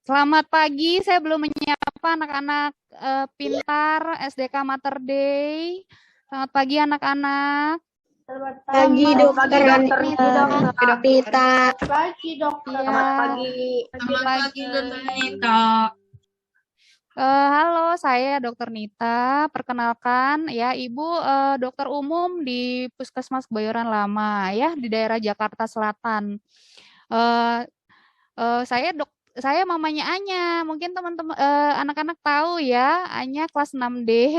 Selamat pagi, saya belum menyapa anak-anak pintar SDK Mater Dei. Selamat pagi anak-anak. Selamat Pagi, Dokter Dokter Pita. pagi, dokter. Iya. Selamat pagi. Selamat pagi, Dokter Nita. Halo, saya Dokter Nita. Perkenalkan ya, Ibu dokter umum di Puskesmas Kebayoran Lama ya di daerah Jakarta Selatan. Eh, saya mamanya Anya. Mungkin teman-teman anak-anak tahu ya, Anya kelas 6D.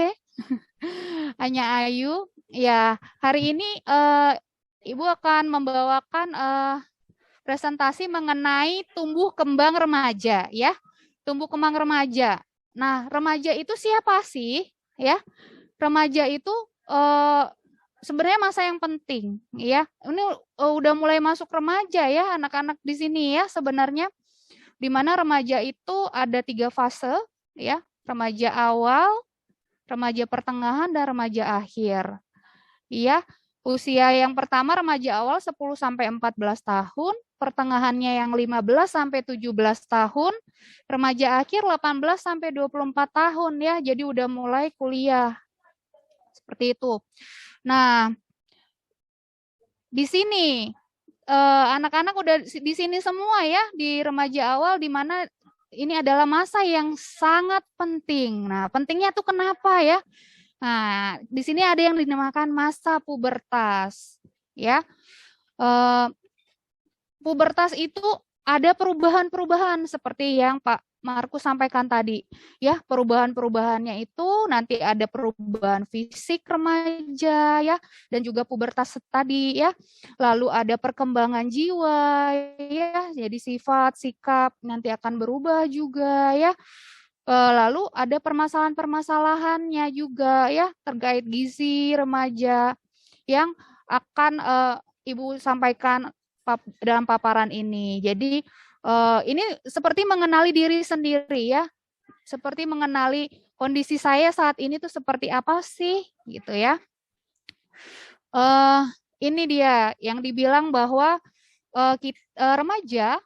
Anya Ayu. Ya, hari ini Ibu akan membawakan presentasi mengenai tumbuh kembang remaja ya. Tumbuh kembang remaja. Nah, remaja itu siapa sih? Ya, remaja itu sebenarnya masa yang penting ya. Ini udah mulai masuk remaja ya anak-anak di sini ya sebenarnya. Di mana remaja itu ada 3 fase ya. Remaja awal, remaja pertengahan, dan remaja akhir. Iya, usia yang pertama remaja awal 10 sampai 14 tahun, pertengahannya yang 15 sampai 17 tahun, remaja akhir 18 sampai 24 tahun ya. Jadi udah mulai kuliah. Seperti itu. Nah, di sini anak-anak udah di sini semua ya di remaja awal, di mana ini adalah masa yang sangat penting. Nah, pentingnya tuh kenapa ya? Nah, di sini ada yang dinamakan masa pubertas, ya. Pubertas itu ada perubahan-perubahan seperti yang Pak Markus sampaikan tadi, ya. Perubahan-perubahannya itu nanti ada perubahan fisik remaja, ya, dan juga pubertas tadi, ya. Lalu ada perkembangan jiwa, ya. Jadi sifat, sikap nanti akan berubah juga, ya. Lalu ada permasalahan-permasalahannya juga ya terkait gizi remaja yang akan Ibu sampaikan dalam paparan ini. Jadi ini seperti mengenali diri sendiri ya, seperti mengenali kondisi saya saat ini tuh seperti apa sih gitu ya. Ini dia yang dibilang bahwa remaja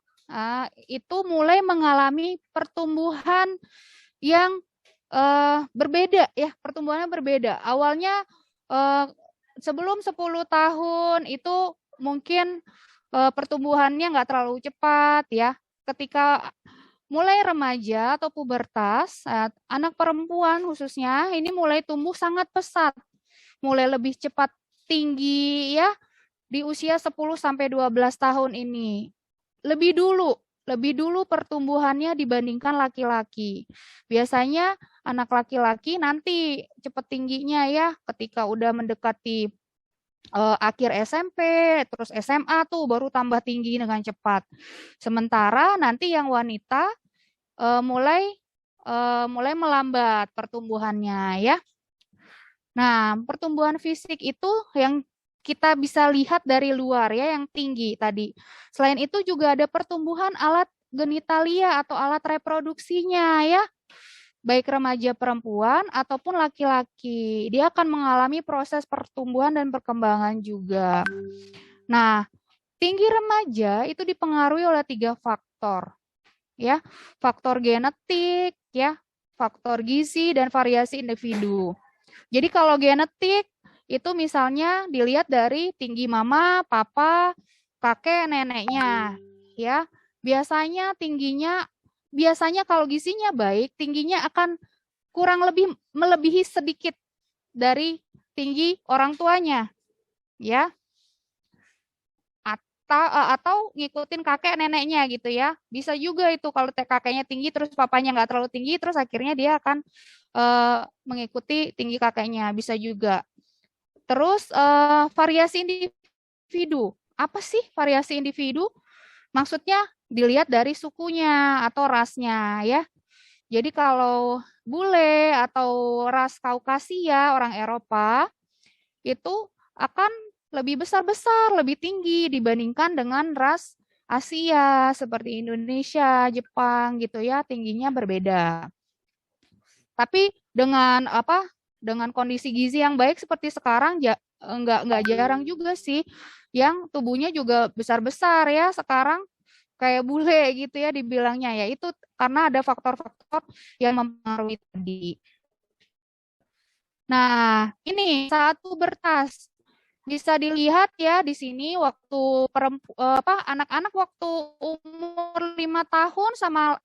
itu mulai mengalami pertumbuhan yang berbeda ya, pertumbuhannya berbeda. Awalnya sebelum 10 tahun itu mungkin pertumbuhannya nggak terlalu cepat ya. Ketika mulai remaja atau pubertas, anak perempuan khususnya ini mulai tumbuh sangat pesat, mulai lebih cepat tinggi ya di usia 10 sampai 12 tahun ini. Lebih dulu pertumbuhannya dibandingkan laki-laki. Biasanya anak laki-laki nanti cepat tingginya ya ketika udah mendekati akhir SMP, terus SMA tuh baru tambah tinggi dengan cepat. Sementara nanti yang wanita mulai melambat pertumbuhannya ya. Nah, pertumbuhan fisik itu yang kita bisa lihat dari luar ya, yang tinggi tadi. Selain itu juga ada pertumbuhan alat genitalia atau alat reproduksinya ya. Baik remaja perempuan ataupun laki-laki. Dia akan mengalami proses pertumbuhan dan perkembangan juga. Nah, tinggi remaja itu dipengaruhi oleh 3 faktor. Ya, faktor genetik, ya, faktor gizi dan variasi individu. Jadi kalau genetik itu misalnya dilihat dari tinggi mama, papa, kakek, neneknya, ya. Biasanya kalau gizinya baik, tingginya akan kurang lebih melebihi sedikit dari tinggi orang tuanya, ya. Atau ngikutin kakek neneknya gitu ya. Bisa juga itu kalau kakeknya tinggi terus papanya nggak terlalu tinggi, terus akhirnya dia akan mengikuti tinggi kakeknya, bisa juga. Terus variasi individu. Apa sih variasi individu? Maksudnya dilihat dari sukunya atau rasnya ya. Jadi kalau bule atau ras Kaukasia, orang Eropa, itu akan lebih besar-besar, lebih tinggi dibandingkan dengan ras Asia seperti Indonesia, Jepang gitu ya, tingginya berbeda. Tapi dengan dengan kondisi gizi yang baik seperti sekarang nggak jarang juga sih yang tubuhnya juga besar-besar ya sekarang, kayak bule gitu ya dibilangnya ya. Itu karena ada faktor-faktor yang mempengaruhi tadi. Nah, ini saat pubertas bisa dilihat ya di sini waktu anak-anak waktu umur 5 tahun sama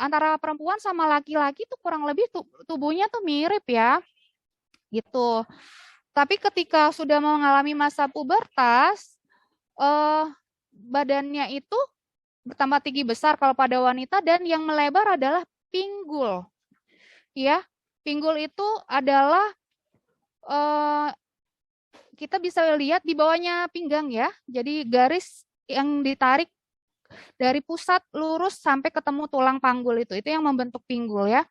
antara perempuan sama laki-laki tuh kurang lebih tubuhnya tuh mirip ya gitu. Tapi ketika sudah mengalami masa pubertas, badannya itu bertambah tinggi besar kalau pada wanita dan yang melebar adalah pinggul. Ya, pinggul itu adalah kita bisa lihat di bawahnya pinggang ya. Jadi garis yang ditarik dari pusat lurus sampai ketemu tulang panggul itu yang membentuk pinggul ya.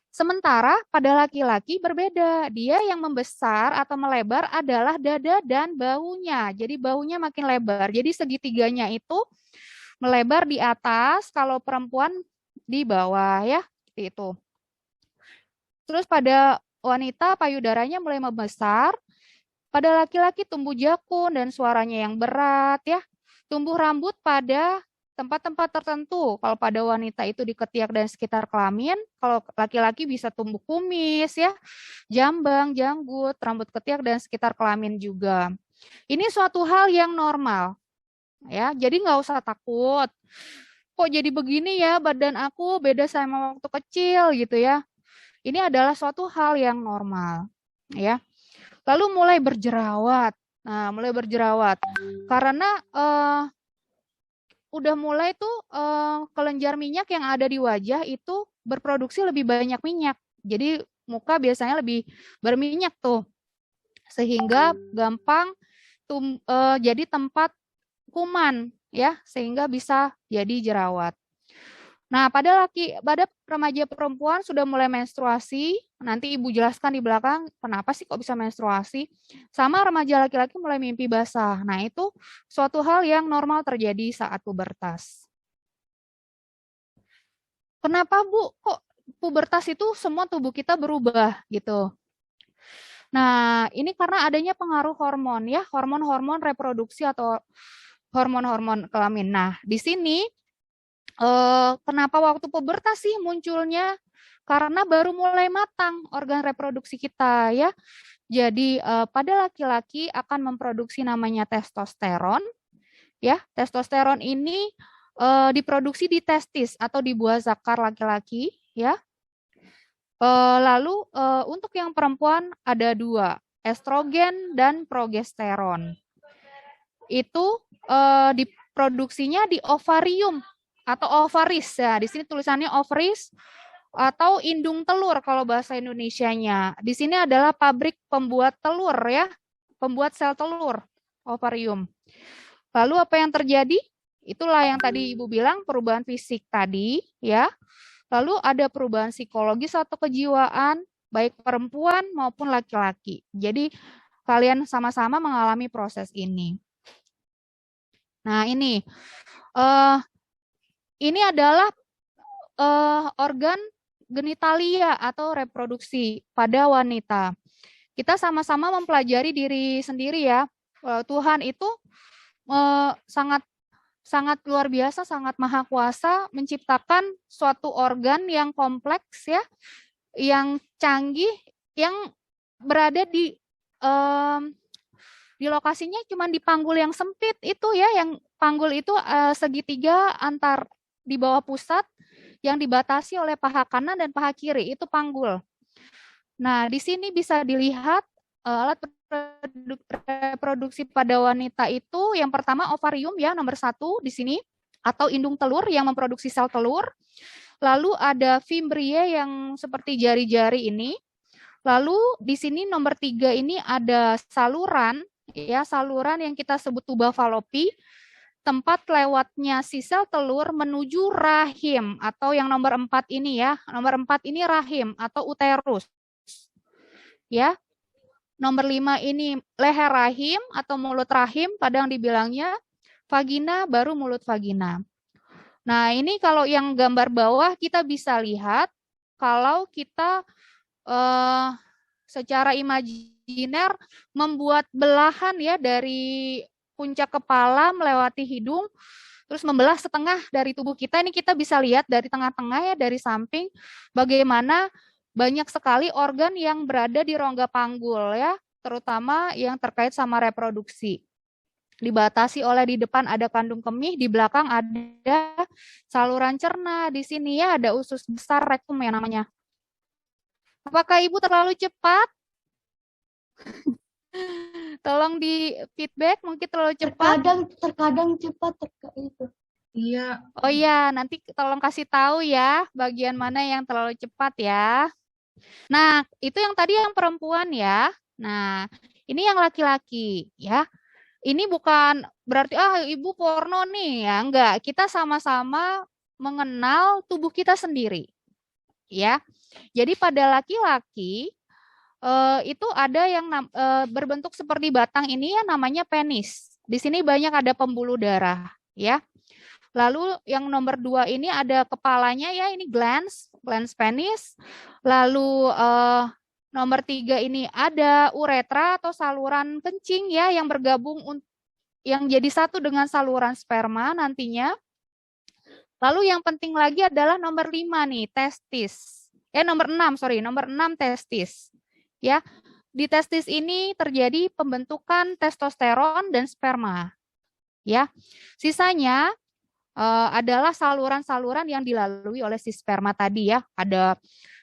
Sementara pada laki-laki berbeda. Dia yang membesar atau melebar adalah dada dan bahunya. Jadi bahunya makin lebar. Jadi segitiganya itu melebar di atas, kalau perempuan di bawah ya, seperti itu. Terus pada wanita payudaranya mulai membesar, pada laki-laki tumbuh jakun dan suaranya yang berat ya. Tumbuh rambut pada tempat-tempat tertentu. Kalau pada wanita itu di ketiak dan sekitar kelamin, kalau laki-laki bisa tumbuh kumis ya, jambang, janggut, rambut ketiak dan sekitar kelamin juga. Ini suatu hal yang normal. Ya, jadi nggak usah takut. Kok jadi begini ya badan aku beda sama waktu kecil gitu ya. Ini adalah suatu hal yang normal, ya. Lalu mulai berjerawat. Nah, mulai berjerawat karena udah mulai tuh kelenjar minyak yang ada di wajah itu berproduksi lebih banyak minyak. Jadi muka biasanya lebih berminyak tuh, sehingga gampang jadi tempat kuman ya, sehingga bisa jadi jerawat. Nah, pada remaja perempuan sudah mulai menstruasi, nanti Ibu jelaskan di belakang kenapa sih kok bisa menstruasi. Sama remaja laki-laki mulai mimpi basah. Nah, itu suatu hal yang normal terjadi saat pubertas. Kenapa Bu, kok pubertas itu semua tubuh kita berubah gitu? Nah, ini karena adanya pengaruh hormon ya, hormon-hormon reproduksi atau hormon-hormon kelamin. Nah, di sini kenapa waktu pubertas sih munculnya? Karena baru mulai matang organ reproduksi kita ya. Jadi pada laki-laki akan memproduksi namanya testosteron. Ya, testosteron ini diproduksi di testis atau di buah zakar laki-laki ya. Lalu untuk yang perempuan ada 2, estrogen dan progesteron. Itu diproduksinya di ovarium atau ovaris ya. Di sini tulisannya ovaris atau indung telur kalau bahasa Indonesianya. Di sini adalah pabrik pembuat telur ya, pembuat sel telur, ovarium. Lalu apa yang terjadi? Itulah yang tadi Ibu bilang, perubahan fisik tadi ya. Lalu ada perubahan psikologis atau kejiwaan baik perempuan maupun laki-laki. Jadi kalian sama-sama mengalami proses ini. Nah, ini adalah organ genitalia atau reproduksi pada wanita. Kita sama-sama mempelajari diri sendiri ya. Tuhan itu sangat luar biasa, sangat maha kuasa menciptakan suatu organ yang kompleks ya, yang canggih, yang berada di lokasinya cuma di panggul yang sempit itu ya, yang panggul itu segitiga antar di bawah pusat yang dibatasi oleh paha kanan dan paha kiri, itu panggul. Nah, di sini bisa dilihat alat reproduksi pada wanita itu yang pertama ovarium ya, nomor 1 di sini, atau indung telur yang memproduksi sel telur. Lalu ada fimbria yang seperti jari-jari ini. Lalu di sini nomor 3 ini ada saluran ya, saluran yang kita sebut tuba falopi, tempat lewatnya si sel telur menuju rahim, atau yang nomor 4 ini ya. Nomor 4 ini rahim atau uterus. Ya. Nomor 5 ini leher rahim atau mulut rahim, kadang dibilangnya vagina, baru mulut vagina. Nah, ini kalau yang gambar bawah kita bisa lihat kalau kita secara imajiner membuat belahan ya dari puncak kepala melewati hidung terus membelah setengah dari tubuh kita. Ini kita bisa lihat dari tengah-tengah ya, dari samping, bagaimana banyak sekali organ yang berada di rongga panggul ya, terutama yang terkait sama reproduksi. Dibatasi oleh di depan ada kandung kemih, di belakang ada saluran cerna, di sini ya ada usus besar rektum yang namanya. Apakah Ibu terlalu cepat? Tolong di feedback, mungkin terlalu cepat. Terkadang cepat itu. Iya. Oh iya, nanti tolong kasih tahu ya bagian mana yang terlalu cepat ya. Nah, itu yang tadi yang perempuan ya. Nah, ini yang laki-laki ya. Ini bukan berarti ibu porno nih ya, enggak. Kita sama-sama mengenal tubuh kita sendiri. Ya. Jadi pada laki-laki itu ada yang berbentuk seperti batang ini ya, namanya penis. Di sini banyak ada pembuluh darah ya. Lalu yang nomor 2 ini ada kepalanya ya, ini glans penis. Lalu nomor 3 ini ada uretra atau saluran kencing ya, yang bergabung yang jadi satu dengan saluran sperma nantinya. Lalu yang penting lagi adalah nomor 5 nih, testis. Nomor 6 testis. Ya. Di testis ini terjadi pembentukan testosteron dan sperma. Ya. Sisanya adalah saluran-saluran yang dilalui oleh si sperma tadi ya. Ada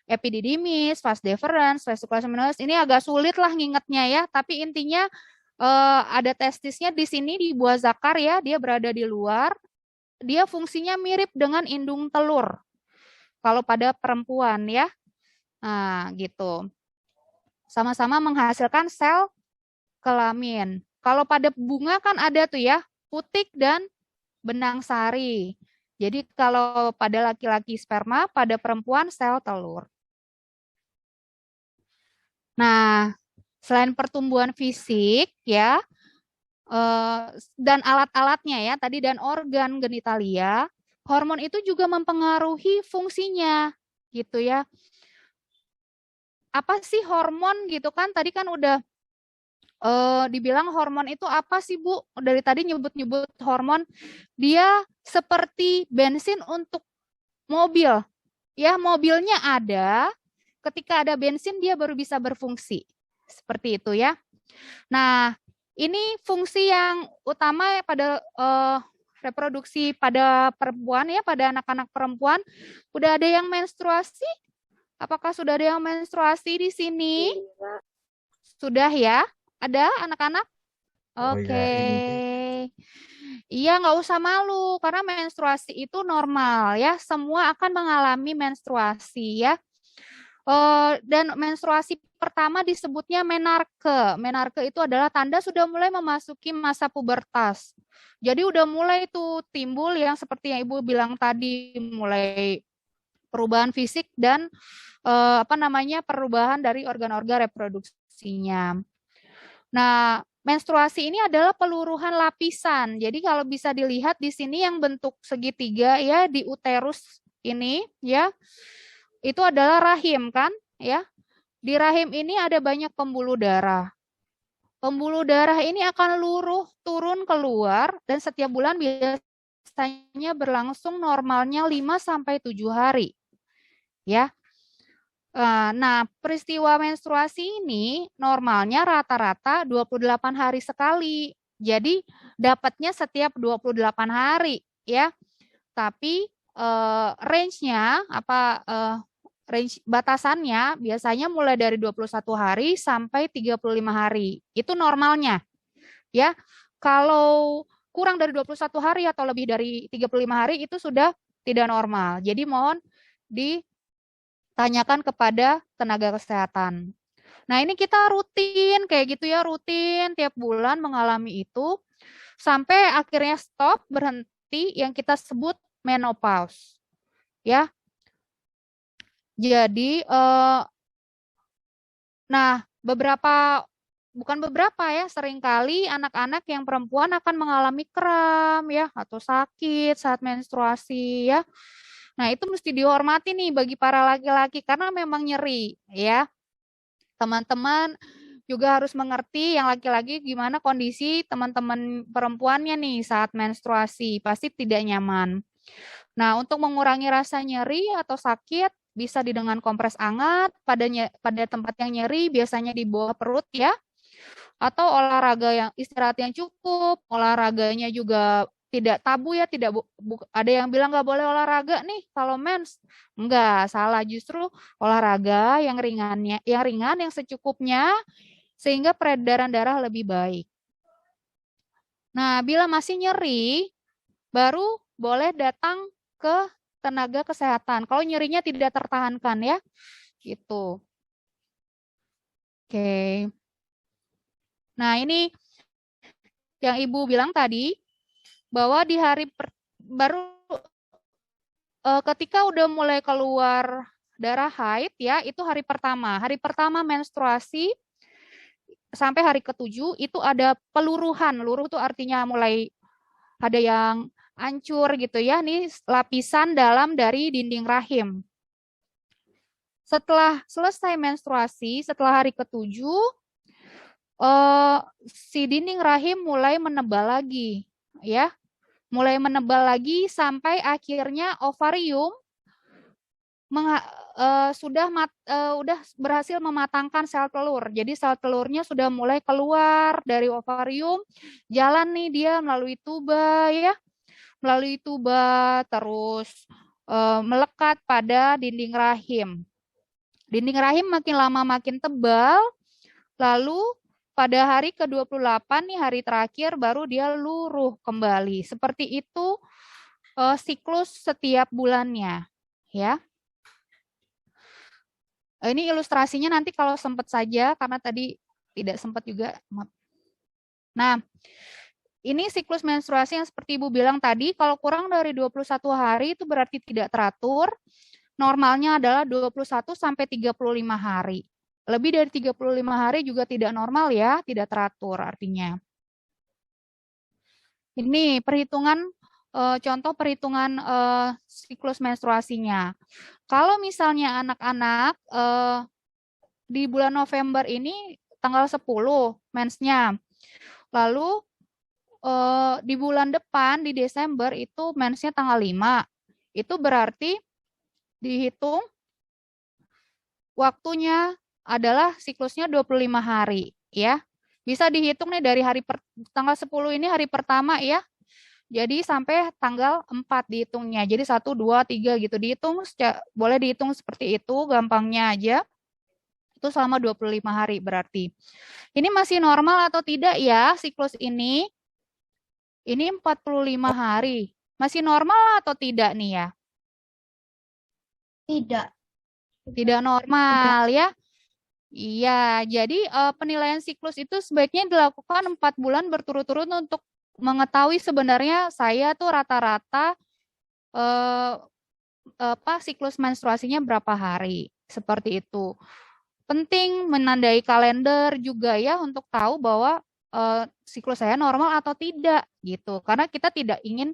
epididymis, vas deferens, vesiculus seminalis. Ini agak sulit lah ngingetnya ya, tapi intinya ada testisnya di sini di buah zakar ya, dia berada di luar. Dia fungsinya mirip dengan indung telur. Kalau pada perempuan ya. Nah, gitu. Sama-sama menghasilkan sel kelamin. Kalau pada bunga kan ada tuh ya, putik dan benang sari. Jadi kalau pada laki-laki sperma, pada perempuan sel telur. Nah, selain pertumbuhan fisik ya, dan alat-alatnya ya tadi dan organ genitalia, hormon itu juga mempengaruhi fungsinya gitu ya. Apa sih hormon gitu kan? Tadi kan udah dibilang hormon itu apa sih Bu? Dari tadi nyebut-nyebut hormon, dia seperti bensin untuk mobil. Ya, mobilnya ada, ketika ada bensin dia baru bisa berfungsi. Seperti itu ya. Nah, ini fungsi yang utama pada reproduksi pada perempuan ya, pada anak-anak perempuan. Udah ada yang menstruasi? Apakah sudah ada yang menstruasi di sini? Sudah ya? Ada anak-anak? Oke. Iya, nggak usah malu karena menstruasi itu normal ya. Semua akan mengalami menstruasi ya. Dan menstruasi pertama disebutnya menarke. Menarke itu adalah tanda sudah mulai memasuki masa pubertas. Jadi udah mulai tuh timbul yang seperti yang Ibu bilang tadi, mulai perubahan fisik dan perubahan dari organ-organ reproduksinya. Nah, menstruasi ini adalah peluruhan lapisan. Jadi kalau bisa dilihat di sini yang bentuk segitiga ya di uterus ini ya. Itu adalah rahim kan ya. Di rahim ini ada banyak pembuluh darah. Pembuluh darah ini akan luruh turun keluar dan setiap bulan biasanya berlangsung normalnya 5 sampai 7 hari. Ya. Nah, peristiwa menstruasi ini normalnya rata-rata 28 hari sekali. Jadi dapatnya setiap 28 hari ya. Tapi range-nya range batasannya biasanya mulai dari 21 hari sampai 35 hari. Itu normalnya. Ya. Kalau kurang dari 21 hari atau lebih dari 35 hari itu sudah tidak normal. Jadi mohon ditanyakan kepada tenaga kesehatan. Nah, ini kita rutin kayak gitu ya, rutin tiap bulan mengalami itu sampai akhirnya stop, berhenti yang kita sebut menopause. Ya. Jadi bukan beberapa ya, seringkali anak-anak yang perempuan akan mengalami kram ya atau sakit saat menstruasi ya. Nah, itu mesti dihormati nih bagi para laki-laki karena memang nyeri ya. Teman-teman juga harus mengerti yang laki-laki gimana kondisi teman-teman perempuannya nih saat menstruasi, pasti tidak nyaman. Nah, untuk mengurangi rasa nyeri atau sakit, bisa dengan kompres hangat pada tempat yang nyeri, biasanya di bawah perut ya, atau olahraga yang istirahat yang cukup, olahraganya juga tidak tabu ya, tidak ada yang bilang nggak boleh olahraga nih kalau mens. Enggak, salah, justru olahraga yang ringan yang secukupnya sehingga peredaran darah lebih baik. Nah, bila masih nyeri, baru boleh datang ke tenaga kesehatan. Kalau nyerinya tidak tertahankan ya, gitu. Oke. Nah, ini yang Ibu bilang tadi, bahwa di hari baru ketika udah mulai keluar darah haid ya, itu hari pertama. Hari pertama menstruasi sampai hari ke-7 itu ada peluruhan. Luruh itu artinya mulai ada yang hancur gitu ya. Ini lapisan dalam dari dinding rahim. Setelah selesai menstruasi, setelah hari ke-7, si dinding rahim mulai menebal lagi, ya, mulai menebal lagi sampai akhirnya ovarium sudah berhasil mematangkan sel telur. Jadi sel telurnya sudah mulai keluar dari ovarium, jalan nih dia melalui tuba ya, melalui tuba terus melekat pada dinding rahim. Dinding rahim makin lama makin tebal, lalu pada hari ke-28 nih, hari terakhir, baru dia luruh kembali. Seperti itu siklus setiap bulannya, ya. Ini ilustrasinya nanti kalau sempat saja, karena tadi tidak sempat juga. Nah, ini siklus menstruasi yang seperti Ibu bilang tadi, kalau kurang dari 21 hari itu berarti tidak teratur. Normalnya adalah 21 sampai 35 hari. Lebih dari 35 hari juga tidak normal ya, tidak teratur artinya. Ini perhitungan, contoh perhitungan siklus menstruasinya. Kalau misalnya anak-anak di bulan November ini tanggal 10 mensnya, lalu di bulan depan di Desember itu mensnya tanggal 5, itu berarti dihitung waktunya adalah siklusnya 25 hari ya. Bisa dihitung nih dari tanggal 10 ini hari pertama ya. Jadi sampai tanggal 4 dihitungnya. Jadi 1, 2, 3 gitu dihitung, boleh dihitung seperti itu gampangnya aja. Itu selama 25 hari berarti. Ini masih normal atau tidak ya siklus ini? Ini 45 hari. Masih normal atau tidak nih ya? Tidak. Tidak normal ya. Iya, jadi penilaian siklus itu sebaiknya dilakukan 4 bulan berturut-turut untuk mengetahui sebenarnya saya tuh rata-rata siklus menstruasinya berapa hari. Seperti itu. Penting menandai kalender juga ya untuk tahu bahwa siklus saya normal atau tidak gitu. Karena kita tidak ingin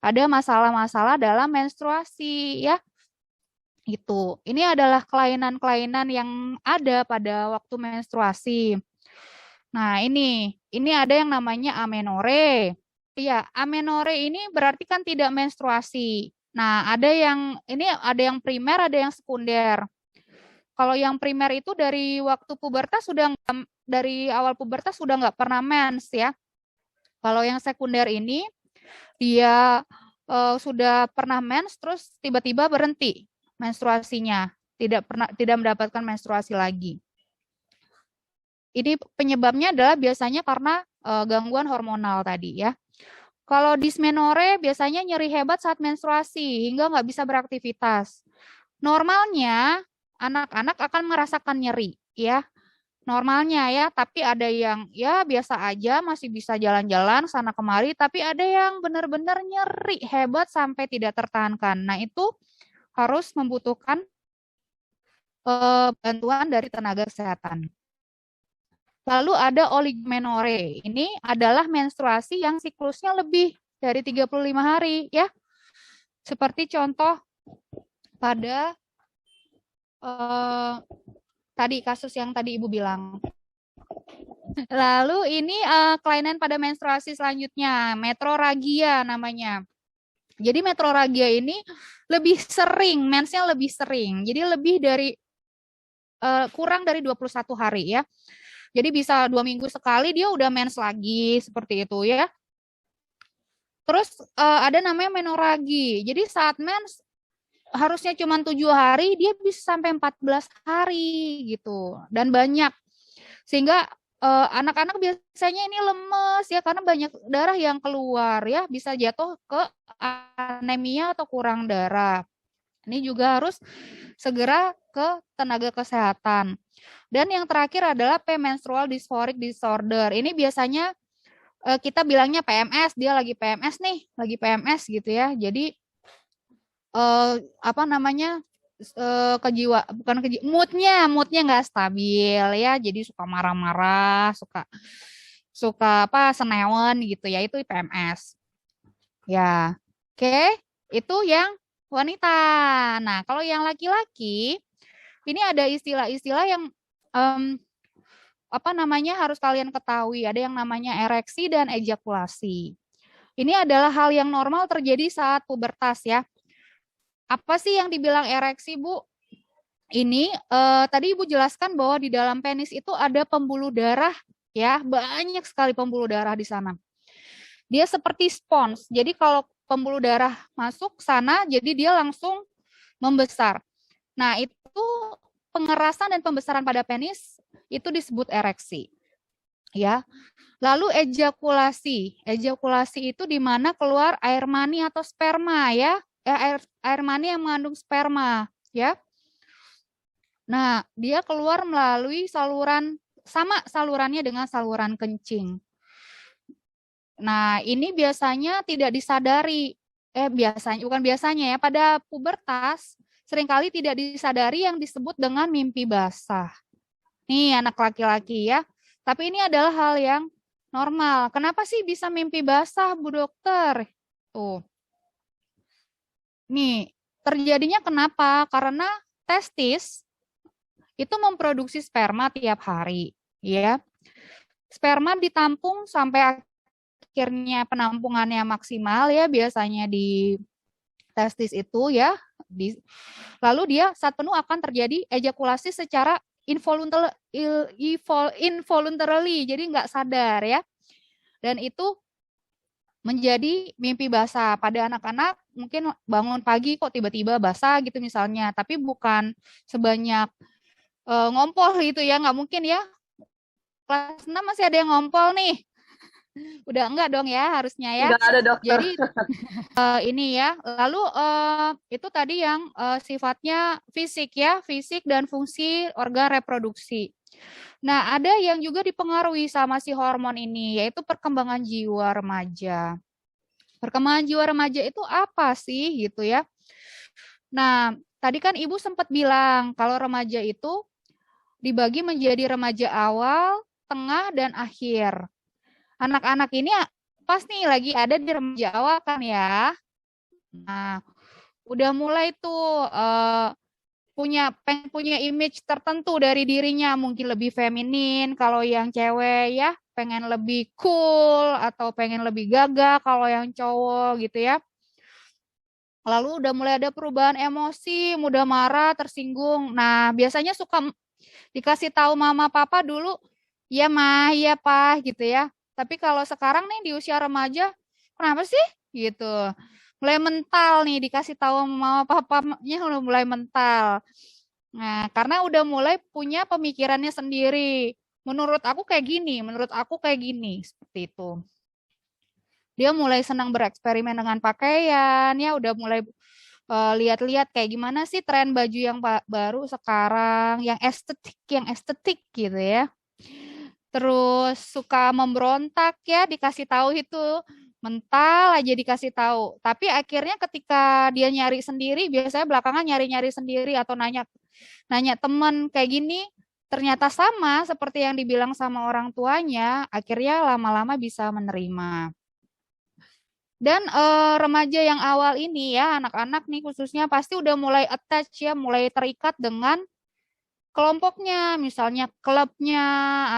ada masalah-masalah dalam menstruasi ya. Itu. Ini adalah kelainan-kelainan yang ada pada waktu menstruasi. Nah, ini ada yang namanya amenore. Iya, amenore ini berarti kan tidak menstruasi. Nah, ada yang primer, ada yang sekunder. Kalau yang primer itu dari waktu pubertas dari awal pubertas sudah nggak pernah mens ya. Kalau yang sekunder ini dia sudah pernah mens terus tiba-tiba berhenti menstruasinya, tidak mendapatkan menstruasi lagi. Ini penyebabnya adalah biasanya karena gangguan hormonal tadi ya. Kalau dysmenore biasanya nyeri hebat saat menstruasi hingga nggak bisa beraktivitas. Normalnya anak-anak akan merasakan nyeri ya. Normalnya ya, tapi ada yang ya biasa aja masih bisa jalan-jalan sana kemari, tapi ada yang benar-benar nyeri hebat sampai tidak tertahankan. Nah, itu harus membutuhkan bantuan dari tenaga kesehatan. Lalu ada oligomenore. Ini adalah menstruasi yang siklusnya lebih dari 35 hari ya. Seperti contoh pada tadi kasus yang tadi Ibu bilang. Lalu ini kelainan pada menstruasi selanjutnya, metrorragia namanya. Jadi metrorragia ini lebih sering, mensnya lebih sering. Jadi lebih dari kurang dari 21 hari ya. Jadi bisa 2 minggu sekali dia udah mens lagi seperti itu ya. Terus ada namanya menorragi. Jadi saat mens harusnya cuma 7 hari, dia bisa sampai 14 hari gitu. Dan banyak. Sehingga anak-anak biasanya ini lemes ya karena banyak darah yang keluar ya, bisa jatuh ke anemia atau kurang darah. Ini juga harus segera ke tenaga kesehatan. Dan yang terakhir adalah premenstrual dysphoric disorder. Ini biasanya kita bilangnya PMS, dia lagi PMS nih, lagi PMS gitu ya. Jadi apa namanya? Kejiwa bukan moodnya nggak stabil ya, jadi suka marah-marah, suka apa senewan gitu ya, itu PMS ya. Oke, itu yang wanita. Nah kalau yang laki-laki ini ada istilah-istilah yang apa namanya harus kalian ketahui. Ada yang namanya ereksi dan ejakulasi. Ini adalah hal yang normal terjadi saat pubertas ya. Apa sih yang dibilang ereksi, Bu? Ini tadi Ibu jelaskan bahwa di dalam penis itu ada pembuluh darah ya, banyak sekali pembuluh darah di sana. Dia seperti spons. Jadi kalau pembuluh darah masuk sana, jadi dia langsung membesar. Nah, itu pengerasan dan pembesaran pada penis itu disebut ereksi. Ya. Lalu ejakulasi. Ejakulasi itu di mana keluar air mani atau sperma ya. Air mani yang mengandung sperma ya. Nah, dia keluar melalui saluran, sama salurannya dengan saluran kencing. Nah, ini biasanya tidak disadari. Bukan biasanya ya, pada pubertas seringkali tidak disadari yang disebut dengan mimpi basah. Nih, anak laki-laki ya. Tapi ini adalah hal yang normal. Kenapa sih bisa mimpi basah, Bu Dokter? Tuh. Nih, terjadinya kenapa? Karena testis itu memproduksi sperma tiap hari, ya. Sperma ditampung sampai akhirnya penampungannya maksimal ya, biasanya di testis itu ya. Lalu dia saat penuh akan terjadi ejakulasi secara involuntarily, jadi nggak sadar ya. Dan itu menjadi mimpi basah pada anak-anak, mungkin bangun pagi kok tiba-tiba basah gitu misalnya, tapi bukan sebanyak ngompol gitu ya, nggak mungkin ya. Kelas 6 masih ada yang ngompol nih. Udah enggak dong ya harusnya ya. Enggak ada, Dokter. Jadi ini ya. Lalu itu tadi yang sifatnya fisik ya, fisik dan fungsi organ reproduksi. Nah, ada yang juga dipengaruhi sama si hormon ini, yaitu perkembangan jiwa remaja. Perkembangan jiwa remaja itu apa sih gitu ya? Nah, tadi kan Ibu sempat bilang kalau remaja itu dibagi menjadi remaja awal, tengah, dan akhir. Anak-anak ini pas nih lagi ada di remaja awal kan ya. Nah, udah mulai tuh punya image tertentu dari dirinya, mungkin lebih feminin kalau yang cewek ya, pengen lebih cool atau pengen lebih gagah kalau yang cowok gitu ya. Lalu udah mulai ada perubahan emosi, mudah marah, tersinggung. Nah, biasanya suka dikasih tahu mama papa dulu, ya mah, iya pak gitu ya. Tapi kalau sekarang nih di usia remaja, kenapa sih gitu? Mulai mental nih, dikasih tahu mama papanya udah mulai mental. Nah, karena udah mulai punya pemikirannya sendiri. Menurut aku kayak gini, seperti itu. Dia mulai senang bereksperimen dengan pakaian, ya udah mulai lihat-lihat kayak gimana sih tren baju yang baru sekarang, yang estetik gitu ya. Terus suka memberontak ya, dikasih tahu itu mental aja dikasih tahu. Tapi akhirnya ketika dia nyari sendiri, biasanya belakangan nyari-nyari sendiri atau nanya teman kayak gini, ternyata sama seperti yang dibilang sama orang tuanya, akhirnya lama-lama bisa menerima. Dan remaja yang awal ini ya, anak-anak nih khususnya pasti udah mulai attach ya, mulai terikat dengan kelompoknya, misalnya klubnya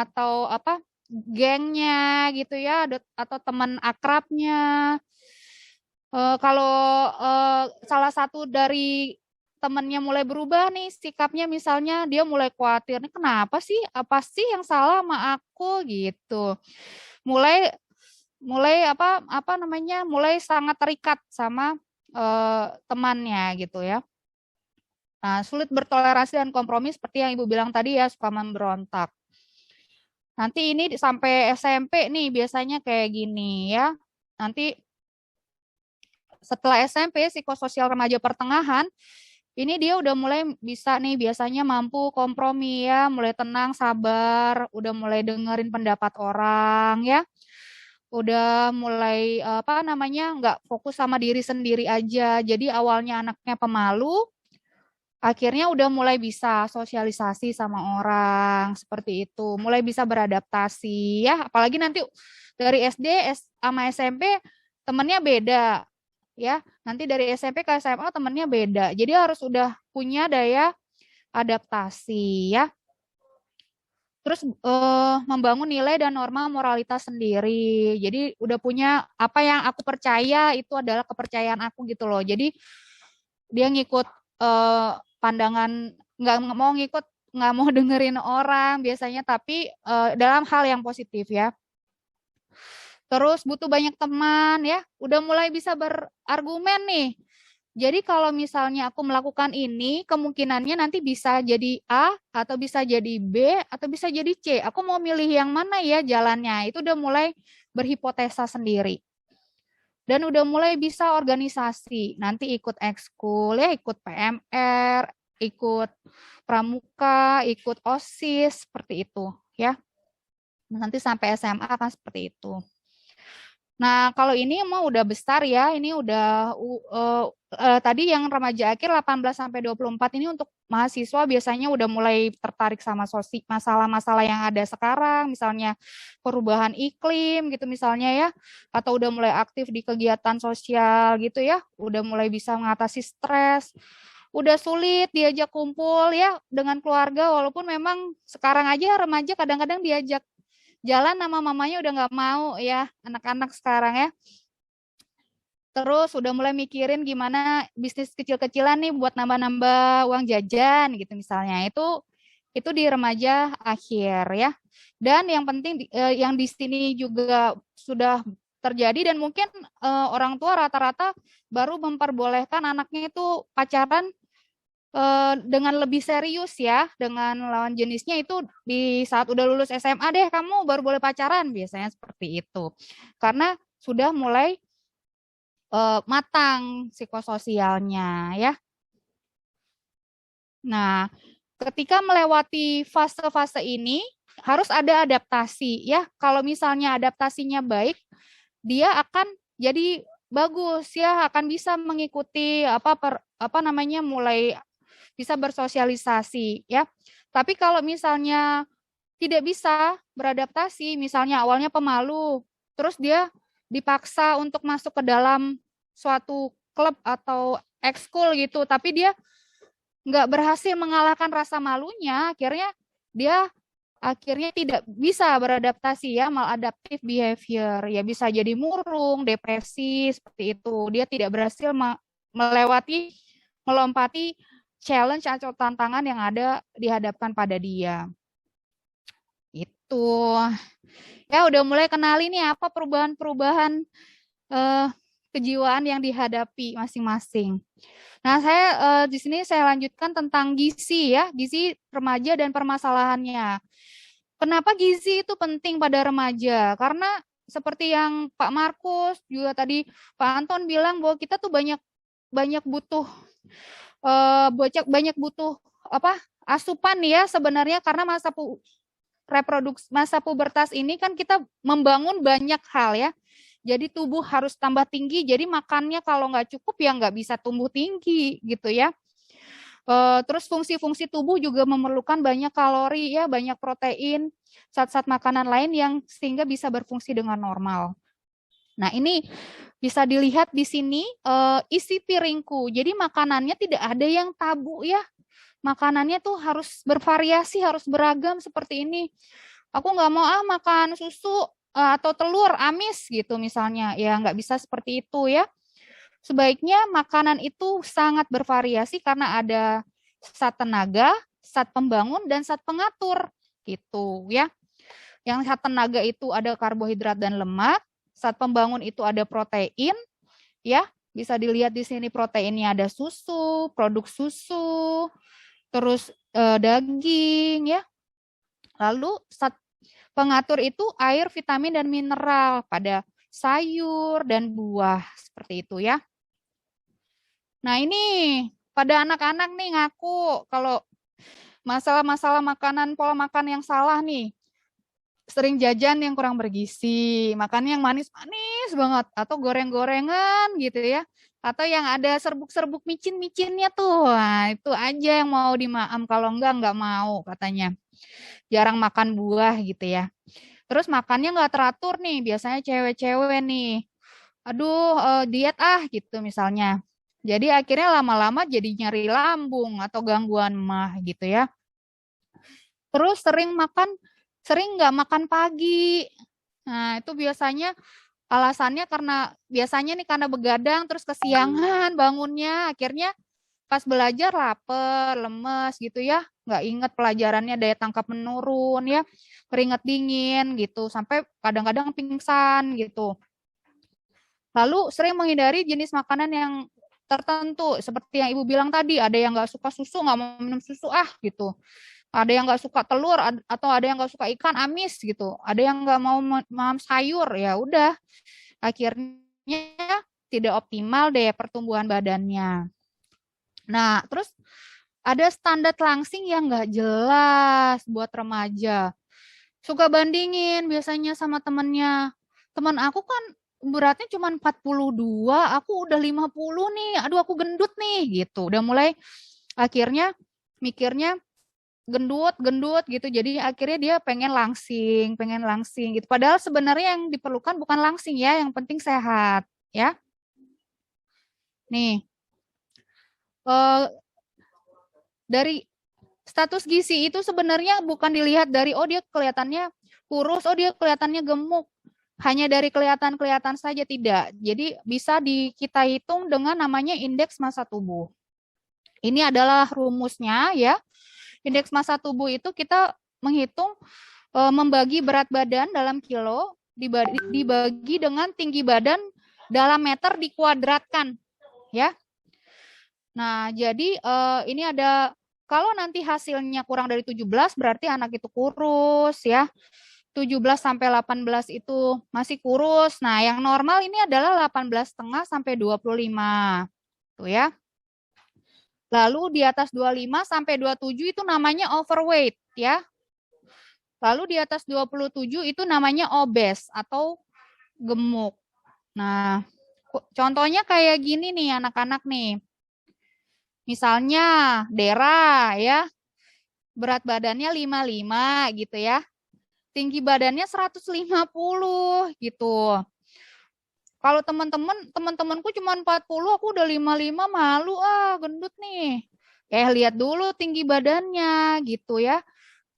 atau apa gengnya gitu ya, atau teman akrabnya. Kalau salah satu dari temennya mulai berubah nih sikapnya, misalnya dia mulai khawatir, nih kenapa sih, apa sih yang salah sama aku gitu. Mulai mulai apa namanya, mulai sangat terikat sama temannya gitu ya. Nah, sulit bertoleransi dan kompromi seperti yang Ibu bilang tadi ya, suka memberontak. Nanti ini sampai SMP nih biasanya kayak gini ya. Nanti setelah SMP, psikososial remaja pertengahan, ini dia udah mulai bisa nih biasanya mampu kompromi ya, mulai tenang, sabar, udah mulai dengerin pendapat orang ya. Udah mulai apa namanya, nggak fokus sama diri sendiri aja. Jadi awalnya anaknya pemalu, akhirnya udah mulai bisa sosialisasi sama orang seperti itu, mulai bisa beradaptasi ya. Apalagi nanti dari SD sama SMP temennya beda ya. Nanti dari SMP ke SMA temennya beda. Jadi harus udah punya daya adaptasi ya. Terus membangun nilai dan norma moralitas sendiri. Jadi udah punya apa yang aku percaya itu adalah kepercayaan aku gitu loh. Jadi dia ngikut pandangan, nggak mau ngikut, nggak mau dengerin orang biasanya, tapi dalam hal yang positif ya. Terus butuh banyak teman ya, udah mulai bisa berargumen nih. Jadi kalau misalnya aku melakukan ini, kemungkinannya nanti bisa jadi A, atau bisa jadi B, atau bisa jadi C. Aku mau milih yang mana ya jalannya. Itu udah mulai berhipotesa sendiri. Dan udah mulai bisa organisasi. Nanti ikut ekskul ya, ikut PMR, ikut pramuka, ikut OSIS, seperti itu ya. Nanti sampai SMA akan seperti itu. Nah, kalau ini mau udah besar ya, ini udah tadi yang remaja akhir 18 sampai 24 ini untuk mahasiswa biasanya udah mulai tertarik sama masalah-masalah yang ada sekarang, misalnya perubahan iklim gitu misalnya ya, atau udah mulai aktif di kegiatan sosial gitu ya, udah mulai bisa mengatasi stres. Udah sulit diajak kumpul ya dengan keluarga, walaupun memang sekarang aja remaja kadang-kadang diajak jalan sama mamanya udah nggak mau ya, anak-anak sekarang ya. Terus udah mulai mikirin gimana bisnis kecil-kecilan nih buat nambah-nambah uang jajan gitu misalnya. Itu di remaja akhir ya. Dan yang penting yang di sini juga sudah terjadi, dan mungkin orang tua rata-rata baru memperbolehkan anaknya itu pacaran dengan lebih serius ya dengan lawan jenisnya itu di saat udah lulus SMA deh, kamu baru boleh pacaran, biasanya seperti itu karena sudah mulai matang psikososialnya ya. Nah, ketika melewati fase-fase ini harus ada adaptasi ya. Kalau misalnya adaptasinya baik, dia akan jadi bagus ya, akan bisa mengikuti apa namanya, mulai bisa bersosialisasi ya. Tapi kalau misalnya tidak bisa beradaptasi, misalnya awalnya pemalu, terus dia dipaksa untuk masuk ke dalam suatu klub atau ekskul gitu, tapi dia nggak berhasil mengalahkan rasa malunya, akhirnya tidak bisa beradaptasi ya, maladaptive behavior ya, bisa jadi murung, depresi seperti itu. Dia tidak berhasil melompati challenge atau tantangan yang ada dihadapkan pada dia. Itu ya, udah mulai kenali nih apa perubahan-perubahan kejiwaan yang dihadapi masing-masing. Nah, saya di sini saya lanjutkan tentang gizi ya, gizi remaja dan permasalahannya. Kenapa gizi itu penting pada remaja? Karena seperti yang Pak Markus juga tadi Pak Anton bilang bahwa kita tuh banyak butuh asupan ya sebenarnya, karena masa pubertas ini kan kita membangun banyak hal ya. Jadi tubuh harus tambah tinggi, jadi makannya kalau nggak cukup ya nggak bisa tumbuh tinggi gitu ya. Terus fungsi-fungsi tubuh juga memerlukan banyak kalori ya, banyak protein, zat-zat makanan lain yang sehingga bisa berfungsi dengan normal. Nah, ini bisa dilihat di sini isi piringku. Jadi makanannya tidak ada yang tabu ya. Makanannya tuh harus bervariasi, harus beragam seperti ini. Aku nggak mau makan susu atau telur amis gitu misalnya. Ya nggak bisa seperti itu ya. Sebaiknya makanan itu sangat bervariasi karena ada zat tenaga, zat pembangun, dan zat pengatur gitu ya. Yang zat tenaga itu ada karbohidrat dan lemak, zat pembangun itu ada protein ya. Bisa dilihat di sini proteinnya ada susu, produk susu, terus daging ya. Lalu zat pengatur itu air, vitamin, dan mineral pada sayur dan buah seperti itu ya. Nah ini pada anak-anak nih ngaku kalau masalah-masalah makanan, pola makan yang salah nih. Sering jajan yang kurang bergizi, makan yang manis-manis banget, atau goreng-gorengan gitu ya. Atau yang ada serbuk-serbuk micin-micinnya tuh. Nah, itu aja yang mau dimaam, kalau enggak mau katanya. Jarang makan buah gitu ya. Terus makannya nggak teratur nih, biasanya cewek-cewek nih. Aduh, diet gitu misalnya. Jadi akhirnya lama-lama jadi nyari lambung atau gangguan mah gitu ya. Terus sering nggak makan pagi. Nah itu biasanya alasannya karena begadang terus kesiangan bangunnya. Akhirnya pas belajar lapar, lemes gitu ya. Nggak inget pelajarannya, daya tangkap menurun ya. Keringat dingin gitu. Sampai kadang-kadang pingsan gitu. Lalu sering menghindari jenis makanan yang tertentu, seperti yang Ibu bilang tadi, ada yang nggak suka susu, nggak mau minum susu gitu. Ada yang nggak suka telur, atau ada yang nggak suka ikan amis gitu. Ada yang nggak mau makan sayur, ya udah. Akhirnya tidak optimal deh pertumbuhan badannya. Nah, terus ada standar langsing yang nggak jelas buat remaja. Suka bandingin biasanya sama temennya. Teman aku kan beratnya cuma 42, aku udah 50 nih. Aduh, aku gendut nih gitu. Udah mulai akhirnya mikirnya gendut gitu. Jadi akhirnya dia pengen langsing gitu. Padahal sebenarnya yang diperlukan bukan langsing ya, yang penting sehat ya. Nih. Dari status gizi itu sebenarnya bukan dilihat dari dia kelihatannya kurus, dia kelihatannya gemuk. Hanya dari kelihatan saja, tidak. Jadi bisa kita hitung dengan namanya indeks massa tubuh. Ini adalah rumusnya ya. Indeks massa tubuh itu kita menghitung membagi berat badan dalam kilo dibagi dengan tinggi badan dalam meter dikuadratkan ya. Nah, jadi ini ada kalau nanti hasilnya kurang dari 17 berarti anak itu kurus ya. 17 sampai 18 itu masih kurus. Nah, yang normal ini adalah 18,5 sampai 25. Tuh ya. Lalu di atas 25 sampai 27 itu namanya overweight ya. Lalu di atas 27 itu namanya obes atau gemuk. Nah, contohnya kayak gini nih anak-anak nih. Misalnya Dera ya. Berat badannya 55 gitu ya. Tinggi badannya 150 gitu. Kalau teman-temanku cuma 40, aku udah 55, malu gendut nih. Lihat dulu tinggi badannya gitu ya.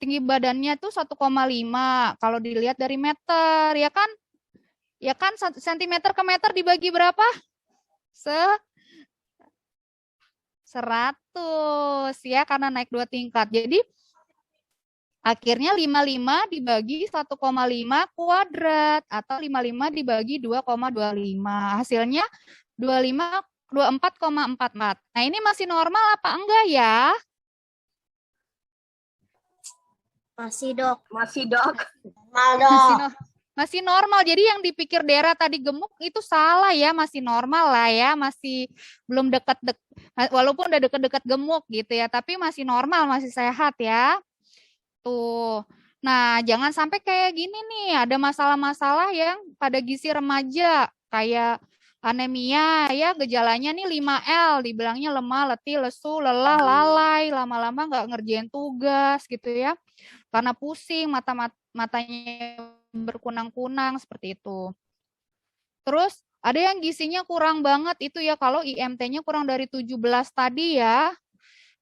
Tinggi badannya tuh 1,5 kalau dilihat dari meter ya kan? Ya kan sentimeter ke meter dibagi berapa? 100 ya karena naik 2 tingkat. Jadi akhirnya 55 dibagi 1,5 kuadrat atau 55 dibagi 2,25. Hasilnya 24,44. Nah, ini masih normal apa enggak ya? Masih dok. Masih normal. Jadi yang dipikir Dera tadi gemuk itu salah ya, masih normal lah ya, masih belum dekat-dekat, walaupun udah dekat-dekat gemuk gitu ya, tapi masih normal, masih sehat ya. Tuh. Nah, jangan sampai kayak gini nih, ada masalah-masalah yang pada gizi remaja, kayak anemia ya, gejalanya nih 5L, dibilangnya lemah, letih, lesu, lelah, lalai, lama-lama nggak ngerjain tugas gitu ya. Karena pusing, matanya berkunang-kunang seperti itu. Terus ada yang gizinya kurang banget itu ya, kalau IMT-nya kurang dari 17 tadi ya.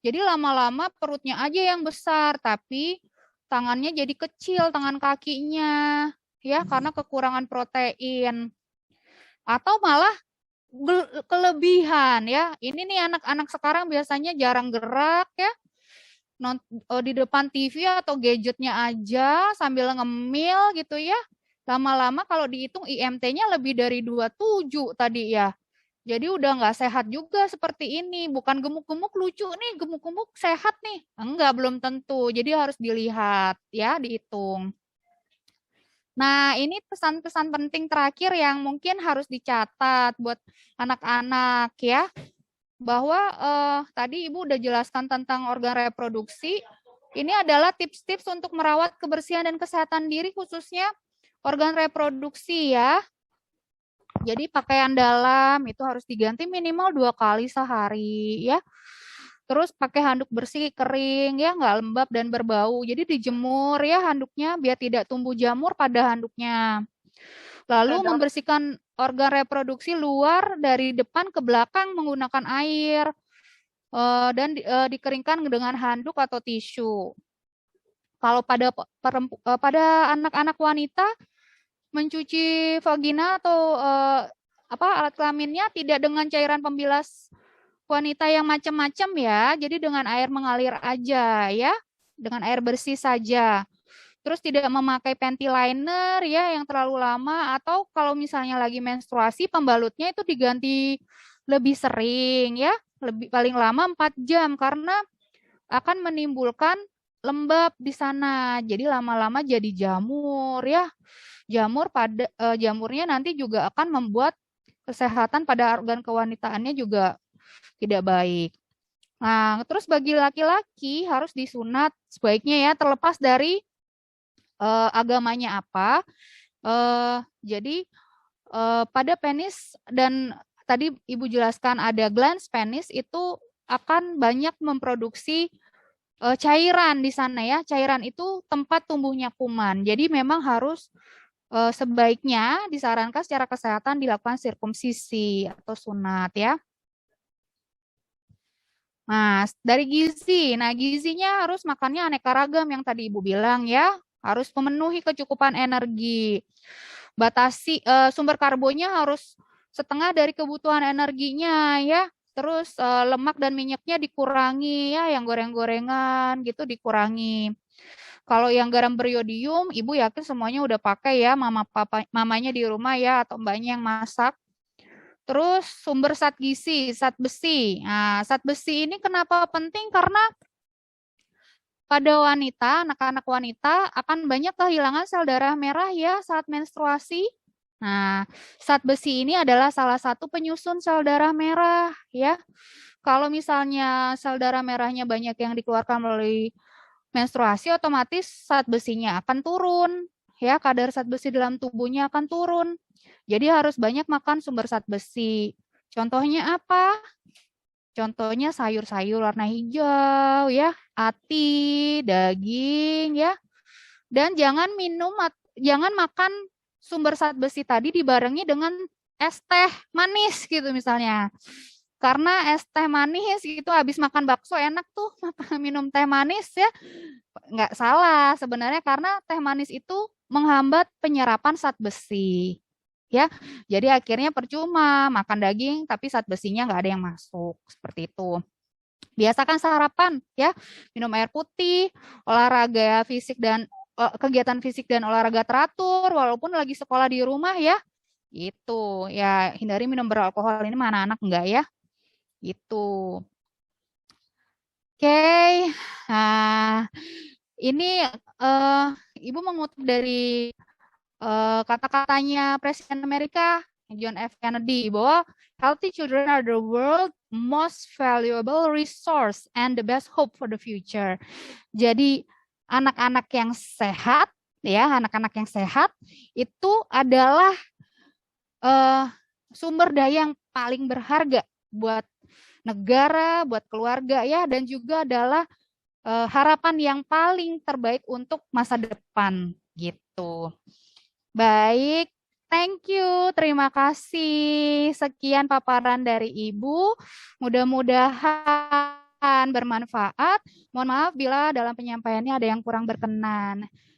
Jadi lama-lama perutnya aja yang besar, tapi tangannya jadi kecil, tangan kakinya, ya karena kekurangan protein. Atau malah kelebihan ya. Ini nih anak-anak sekarang biasanya jarang gerak ya. Di depan TV atau gadgetnya aja sambil ngemil gitu ya. Lama-lama kalau dihitung IMT-nya lebih dari 27 tadi ya. Jadi udah nggak sehat juga seperti ini. Bukan gemuk-gemuk lucu nih, gemuk-gemuk sehat nih. Enggak, belum tentu. Jadi harus dilihat ya, dihitung. Nah, ini pesan-pesan penting terakhir yang mungkin harus dicatat buat anak-anak ya. Bahwa tadi Ibu udah jelaskan tentang organ reproduksi. Ini adalah tips-tips untuk merawat kebersihan dan kesehatan diri khususnya organ reproduksi ya. Jadi pakaian dalam itu harus diganti minimal 2 kali sehari ya. Terus pakai handuk bersih kering ya, nggak lembab dan berbau. Jadi dijemur ya handuknya biar tidak tumbuh jamur pada handuknya. Lalu membersihkan organ reproduksi luar dari depan ke belakang menggunakan air dan dikeringkan dengan handuk atau tisu. Kalau pada anak-anak wanita mencuci vagina atau alat kelaminnya tidak dengan cairan pembilas wanita yang macam-macam ya. Jadi dengan air mengalir aja ya, dengan air bersih saja. Terus tidak memakai panty liner ya yang terlalu lama, atau kalau misalnya lagi menstruasi pembalutnya itu diganti lebih sering ya, paling lama 4 jam karena akan menimbulkan lembab di sana. Jadi lama-lama jadi jamur ya. Jamurnya nanti juga akan membuat kesehatan pada organ kewanitaannya juga tidak baik. Nah, terus bagi laki-laki harus disunat sebaiknya ya, terlepas dari agamanya apa. Jadi pada penis, dan tadi Ibu jelaskan ada glans penis, itu akan banyak memproduksi cairan di sana ya. Cairan itu tempat tumbuhnya kuman. Jadi memang harus sebaiknya disarankan secara kesehatan dilakukan sirkumsisi atau sunat ya. Nah, dari gizi. Nah, gizinya harus makannya aneka ragam yang tadi Ibu bilang ya. Harus memenuhi kecukupan energi. Batasi sumber karbonnya harus setengah dari kebutuhan energinya ya. Terus lemak dan minyaknya dikurangi ya, yang goreng-gorengan gitu dikurangi. Kalau yang garam beriodium, Ibu yakin semuanya udah pakai ya, mamanya di rumah ya, atau mbaknya yang masak. Terus sumber zat gizi, zat besi. Nah, zat besi ini kenapa penting? Karena pada wanita, anak-anak wanita akan banyak kehilangan sel darah merah ya saat menstruasi. Nah, zat besi ini adalah salah satu penyusun sel darah merah ya. Kalau misalnya sel darah merahnya banyak yang dikeluarkan melalui menstruasi, otomatis zat besinya akan turun ya, kadar zat besi dalam tubuhnya akan turun. Jadi harus banyak makan sumber zat besi. Contohnya apa? Contohnya sayur-sayur warna hijau ya, ati, daging ya. Dan jangan makan sumber zat besi tadi dibarengi dengan es teh manis gitu misalnya. Karena es teh manis itu habis makan bakso enak tuh minum teh manis ya. Nggak salah sebenarnya, karena teh manis itu menghambat penyerapan zat besi. Ya, jadi akhirnya percuma makan daging tapi zat besinya nggak ada yang masuk, seperti itu. Biasakan sarapan ya, minum air putih, olahraga fisik dan kegiatan fisik dan olahraga teratur walaupun lagi sekolah di rumah ya. Itu ya, hindari minum beralkohol, ini mana anak enggak ya? Gitu. Oke. Nah, ini Ibu mengutip dari kata-katanya Presiden Amerika John F. Kennedy bahwa healthy children are the world's most valuable resource and the best hope for the future. Jadi anak-anak yang sehat ya, anak-anak yang sehat itu adalah sumber daya yang paling berharga buat negara, buat keluarga ya, dan juga adalah harapan yang paling terbaik untuk masa depan gitu. Baik, thank you, terima kasih. Sekian paparan dari Ibu. Mudah-mudahan bermanfaat. Mohon maaf bila dalam penyampaiannya ada yang kurang berkenan.